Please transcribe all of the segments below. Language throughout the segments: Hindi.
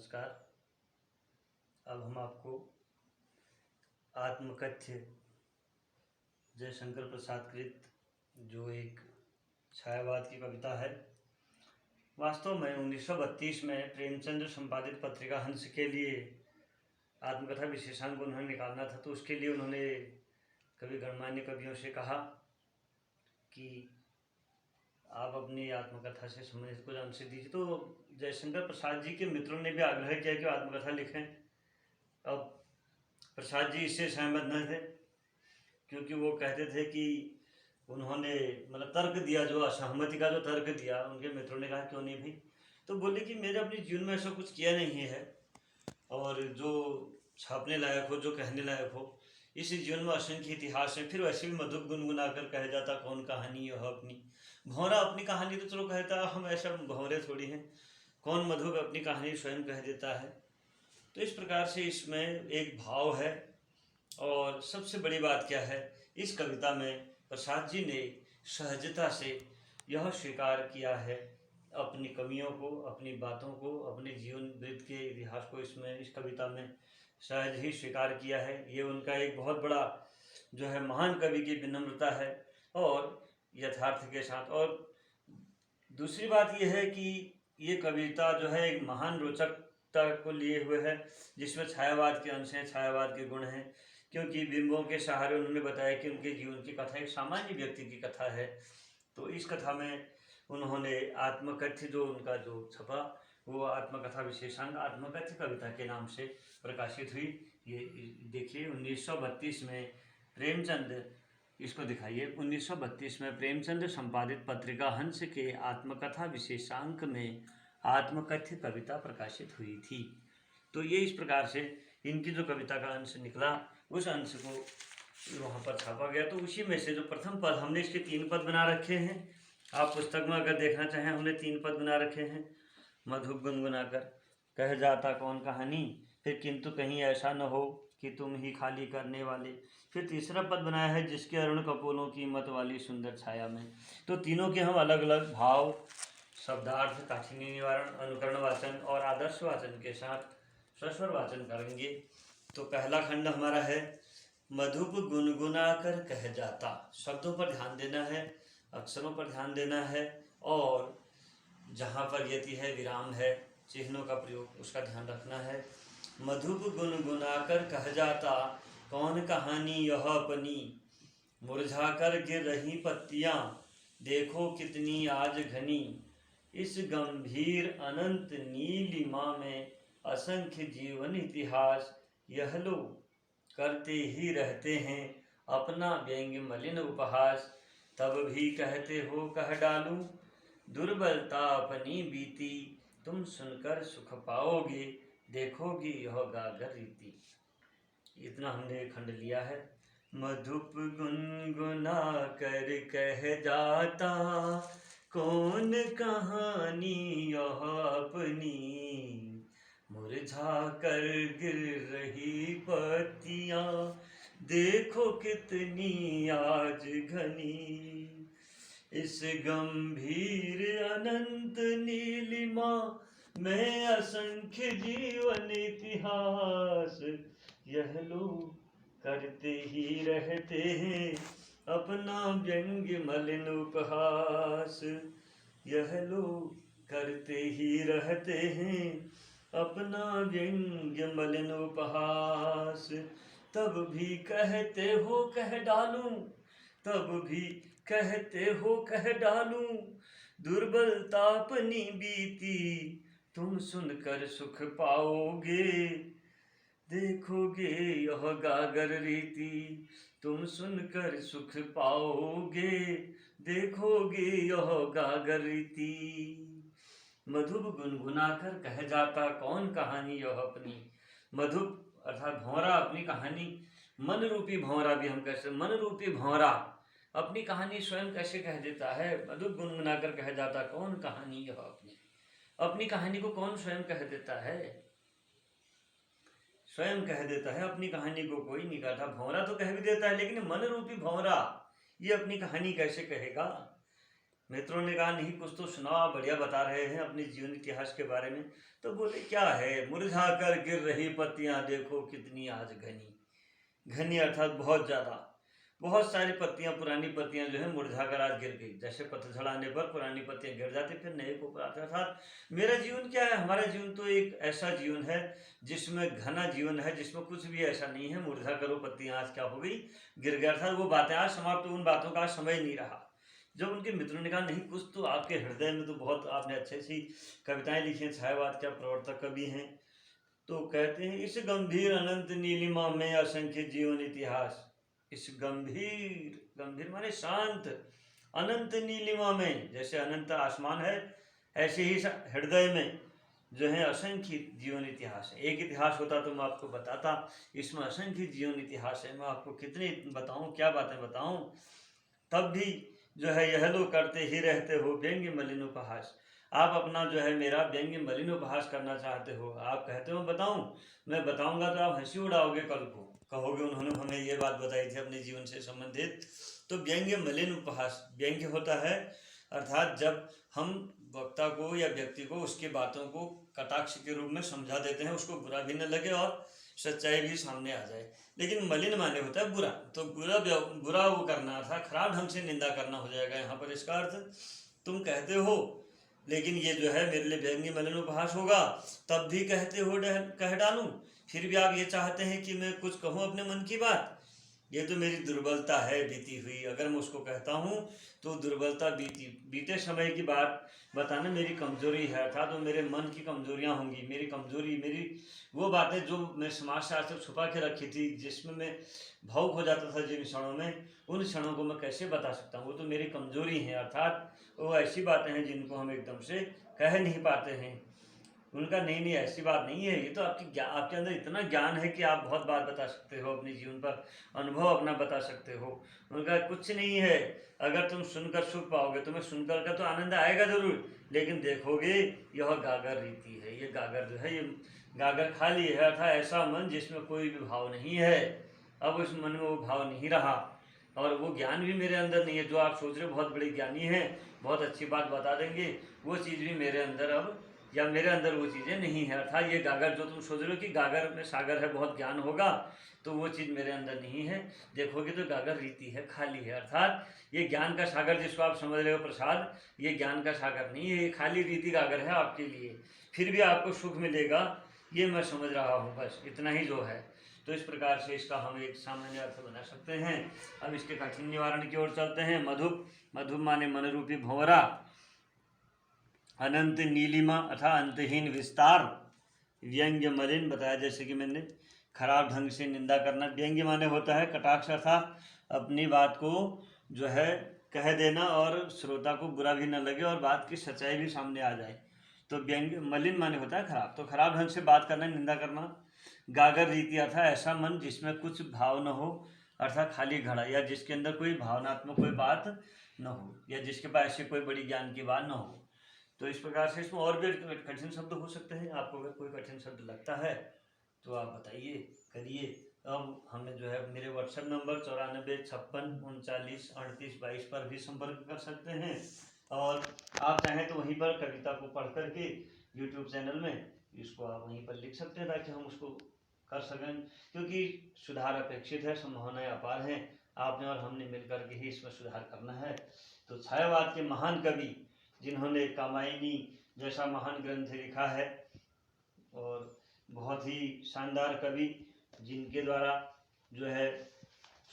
नमस्कार। अब हम आपको आत्मकथ्य जयशंकर प्रसाद कृत जो एक छायावाद की कविता है, वास्तव में 1932 में प्रेमचंद संपादित पत्रिका हंस के लिए आत्मकथा विशेषांक उन्होंने निकालना था। तो उसके लिए उन्होंने कवि गणमान्य कवियों से कहा कि आप अपनी आत्मकथा से संबंधित कुछ अंश दीजिए। तो जयशंकर प्रसाद जी के मित्रों ने भी आग्रह किया कि आत्मकथा लिखें। अब प्रसाद जी इससे सहमत न थे, क्योंकि वो कहते थे कि उन्होंने मतलब तर्क दिया, जो असहमति का जो तर्क दिया, उनके मित्रों ने कहा क्यों नहीं भाई। तो बोले कि मेरे अपने जीवन में ऐसा कुछ किया नहीं है, और जो छापने लायक हो, जो कहने लायक हो, इस जीवन में असंख्य इतिहास है। फिर वैसे भी मधुर गुनगुना कर कह जाता कौन कहानी यह अपनी। भौरा अपनी कहानी तो चलो कहता, हम ऐसा भौरे थोड़ी हैं। कौन मधुर अपनी कहानी स्वयं कह देता है। तो इस प्रकार से इसमें एक भाव है। और सबसे बड़ी बात क्या है, इस कविता में प्रसाद जी ने सहजता से यह स्वीकार किया है अपनी कमियों को, अपनी बातों को, अपने जीवन वृत्त के इतिहास को इसमें इस कविता में सहज ही स्वीकार किया है। ये उनका एक बहुत बड़ा जो है महान कवि की विनम्रता है और यथार्थ के साथ। और दूसरी बात यह है कि ये कविता जो है एक महान रोचकता को लिए हुए है, जिसमें छायावाद के अंश हैं, छायावाद के गुण हैं। क्योंकि बिंबों के सहारे उन्होंने बताया कि उनके जीवन की कथा एक सामान्य व्यक्ति की कथा है। तो इस कथा में उन्होंने आत्मकथ्य जो उनका जो छपा, वो आत्मकथा विशेषांक आत्मकथ्य कविता के नाम से प्रकाशित हुई। ये देखिए 1932 में प्रेमचंद, इसको दिखाइए, 1932 में प्रेमचंद संपादित पत्रिका हंस के आत्मकथा विशेषांक में आत्मकथ्य कविता प्रकाशित हुई थी। तो ये इस प्रकार से इनकी जो कविता का अंश निकला, उस अंश को वहाँ पर छापा गया। तो उसी में से जो प्रथम पद, हमने इसके 3 पद बना रखे हैं। आप पुस्तक में अगर देखना चाहें, हमने 3 पद बना रखे हैं। मधु गुनगुना कर कह जाता कौन कहानी, फिर किंतु कहीं ऐसा न हो कि तुम ही खाली करने वाले, फिर तीसरा पद बनाया है जिसके अरुण कपोलों की मत वाली सुंदर छाया में। तो तीनों के हम अलग अलग भाव, शब्दार्थ, काठिन्य निवारण, अनुकरण वाचन और आदर्श वाचन के साथ सस्वर वाचन करेंगे। तो पहला खंड हमारा है मधुप गुनगुना कर कह जाता। शब्दों पर ध्यान देना है, अक्षरों पर ध्यान देना है, और जहाँ पर यति है, विराम है, चिन्हों का प्रयोग, उसका ध्यान रखना है। मधुप गुनगुना कर कह जाता कौन कहानी यह अपनी, मुरझा कर गिर रही पत्तियाँ देखो कितनी आज घनी, इस गंभीर अनंत नीलिमा में असंख्य जीवन इतिहास यह लो करते ही रहते हैं अपना व्यंग्य मलिन उपहास, तब भी कहते हो कह डालूं दुर्बलता अपनी बीती, तुम सुनकर सुख पाओगे देखोगे यह गागर रीति। इतना हमने खंड लिया है। मधुप गुनगुना कर कह जाता कौन कहानी यह अपनी, मुरझा कर गिर रही पत्तियां देखो कितनी आज घनी, इस गंभीर अनंत नीलिमा में असंख्य जीवन इतिहास यह लोग करते ही रहते हैं अपना व्यंग्य मलिन उपहास, यह लोग करते ही रहते हैं अपना व्यंग्य मलिन उपहास, तब भी कहते हो कह डालूं, तब भी कहते हो कह डालूं दुर्बलता अपनी बीती, तुम सुनकर सुख पाओगे देखोगे यह गागर रीति, तुम सुनकर सुख पाओगे देखोगे यह गागर रीति। मधुप गुनगुना कर कह जाता कौन कहानी यह अपनी। मधुप अर्थात भौरा अपनी कहानी, मन रूपी भौरा भी हम कैसे, मन रूपी भौरा अपनी कहानी स्वयं कैसे कह देता है। मधुप गुनगुना कर कह जाता कौन कहानी यह अपनी। अपनी कहानी को कौन स्वयं कह देता है, स्वयं कह देता है, अपनी कहानी को कोई नहीं कहता। भौरा तो कह भी देता है, लेकिन मन रूपी भौरा ये अपनी कहानी कैसे कहेगा। मित्रों ने कहा नहीं कुछ तो सुनाओ, आप बढ़िया बता रहे हैं अपने जीवन इतिहास के बारे में। तो बोले क्या है, मुरझा कर गिर रही पत्तियां देखो कितनी आज घनी। घनी अर्थात बहुत ज़्यादा, बहुत सारी पत्तियां, पुरानी पत्तियां जो है मुरझा कर आज गिर गई। जैसे पतझड़ आने पर पुरानी पत्तियां गिर जाती फिर नए को ऊपर आते। अर्थात मेरा जीवन क्या है, हमारा जीवन तो एक ऐसा जीवन है जिसमें घना जीवन है, जिसमें कुछ भी ऐसा नहीं है मुरझा करो पत्तियां आज क्या हो गई, गिर गया। अर्थात वो बातें आज समाप्त, उन बातों का समय नहीं रहा। जब उनके मित्रों ने कहा नहीं कुछ तो आपके हृदय में तो बहुत, आपने अच्छी अच्छी कविताएं लिखी हैं, छायावाद के प्रवर्तक कवि हैं। तो कहते हैं इस गंभीर अनंत नीलिमा में असंख्य जीवन इतिहास। इस गंभीर, गंभीर माने शांत, अनंत नीलिमा में, जैसे अनंत आसमान है ऐसे ही हृदय में जो है असंख्य जीवन इतिहास है। एक इतिहास होता तो मैं आपको बताता, इसमें असंख्य जीवन इतिहास है। मैं आपको कितने बताऊं, क्या बातें बताऊं, तब भी जो है यह लोग करते ही रहते हो व्यंग्य मलिन उपहास। आप अपना जो है मेरा व्यंग्य मलिन उपहास करना चाहते हो, आप कहते हो बताऊं, मैं बताऊंगा तो आप हंसी उड़ाओगे, कल को कहोगे उन्होंने हमें ये बात बताई थी अपने जीवन से संबंधित। तो व्यंग्य मलिन उपहास, व्यंग्य होता है अर्थात जब हम वक्ता को या व्यक्ति को उसकी बातों को कटाक्ष के रूप में समझा देते हैं, उसको बुरा भी न लगे और सच्चाई भी सामने आ जाए। लेकिन मलिन माने होता है बुरा, तो बुरा वो करना था, खराब ढंग से निंदा करना हो जाएगा यहाँ पर। इसका अर्थ तुम कहते हो लेकिन ये जो है मेरे लिए व्यंग्य मलिन उपहास होगा, तब भी कहते हो कह डालूं, फिर भी आप ये चाहते हैं कि मैं कुछ कहूँ अपने मन की बात। ये तो मेरी दुर्बलता है बीती हुई, अगर मैं उसको कहता हूँ तो दुर्बलता बीते समय की बात बताना मेरी कमजोरी है। अर्थात वो मेरे मन की कमजोरियाँ होंगी, मेरी कमजोरी, मेरी वो बातें जो मैं समाज से आज तक छुपा के रखी थी, जिसमें मैं भावुक हो जाता था जिन क्षणों में, उन क्षणों को मैं कैसे बता सकता हूँ, वो तो मेरी कमजोरी है। अर्थात वो ऐसी बातें हैं जिनको हम एकदम से कह नहीं पाते हैं। उनका नहीं नहीं ऐसी बात नहीं है, ये तो आपके अंदर इतना ज्ञान है कि आप बहुत बात बता सकते हो, अपने जीवन पर अनुभव अपना बता सकते हो। उनका कुछ नहीं है, अगर तुम सुनकर सुख पाओगे, तुम्हें सुनकर का तो आनंद आएगा जरूर, लेकिन देखोगे यह गागर रीति है, ये गागर जो है ये गागर खाली है। अर्थात ऐसा मन जिसमें कोई भी भाव नहीं है, अब उस मन में वो भाव नहीं रहा, और वो ज्ञान भी मेरे अंदर नहीं है। जो आप सोच रहे हो बहुत बड़े ज्ञानी हैं, बहुत अच्छी बात बता देंगे, वो चीज़ भी मेरे अंदर अब, या मेरे अंदर वो चीज़ें नहीं है। अर्थात ये गागर जो तुम सोच रहे हो कि गागर में सागर है, बहुत ज्ञान होगा, तो वो चीज़ मेरे अंदर नहीं है। देखोगे तो गागर रीति है, खाली है। अर्थात ये ज्ञान का सागर जिसको आप समझ रहे हो प्रसाद, ये ज्ञान का सागर नहीं है, ये खाली रीति गागर है आपके लिए। फिर भी आपको सुख मिलेगा, ये मैं समझ रहा हूँ, बस इतना ही जो है। तो इस प्रकार से इसका हम एक सामान्य अर्थ बना सकते हैं। अब इसके कठिन निवारण की ओर चलते हैं। मधुप, मधुप माने मन रूपी भंवरा, अनंत नीलिमा अथा अंतहीन विस्तार, व्यंग्य मलिन बताया जैसे कि मैंने, खराब ढंग से निंदा करना। व्यंग्य माने होता है कटाक्ष, अर्थात अपनी बात को जो है कह देना और श्रोता को बुरा भी न लगे और बात की सच्चाई भी सामने आ जाए। तो व्यंग्य, मलिन माने होता है खराब, तो खराब ढंग से बात करना, निंदा करना। गागर रीति अर्थात ऐसा मन जिसमें कुछ भाव न हो, अर्थात खाली घड़ा, या जिसके अंदर कोई भावनात्मक कोई बात न हो, या जिसके पास ऐसी कोई बड़ी ज्ञान की बात न हो। तो इस प्रकार से इसमें और भी कठिन शब्द हो सकते हैं। आपको अगर कोई कठिन शब्द लगता है तो आप बताइए, करिए। अब हमें जो है मेरे व्हाट्सएप नंबर 9456393822 पर भी संपर्क कर सकते हैं, और आप चाहें तो वहीं पर कविता को पढ़ करके यूट्यूब चैनल में इसको आप वहीं पर लिख सकते हैं, ताकि हम उसको कर सकें, क्योंकि सुधार अपेक्षित है, संभावनाएं अपार हैं। आपने और हमने मिलकर के ही इसमें सुधार करना है। तो छायावाद के महान कवि जिन्होंने कामायनी जैसा महान ग्रंथ लिखा है, और बहुत ही शानदार कवि, जिनके द्वारा जो है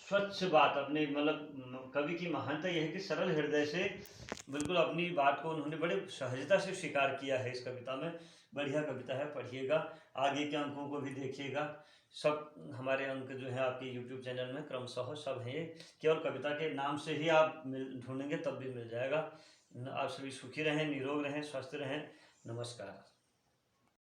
स्वच्छ बात अपने, मतलब कवि की महानता यह है कि सरल हृदय से बिल्कुल अपनी बात को उन्होंने बड़े सहजता से स्वीकार किया है इस कविता में। बढ़िया कविता है, पढ़िएगा, आगे के अंकों को भी देखिएगा। सब हमारे अंक जो है आपके YouTube चैनल में क्रमशः सब हैं, केवल कविता के नाम से ही आप ढूंढेंगे तब भी मिल जाएगा। आप सभी सुखी रहें, निरोग रहें, स्वस्थ रहें। नमस्कार।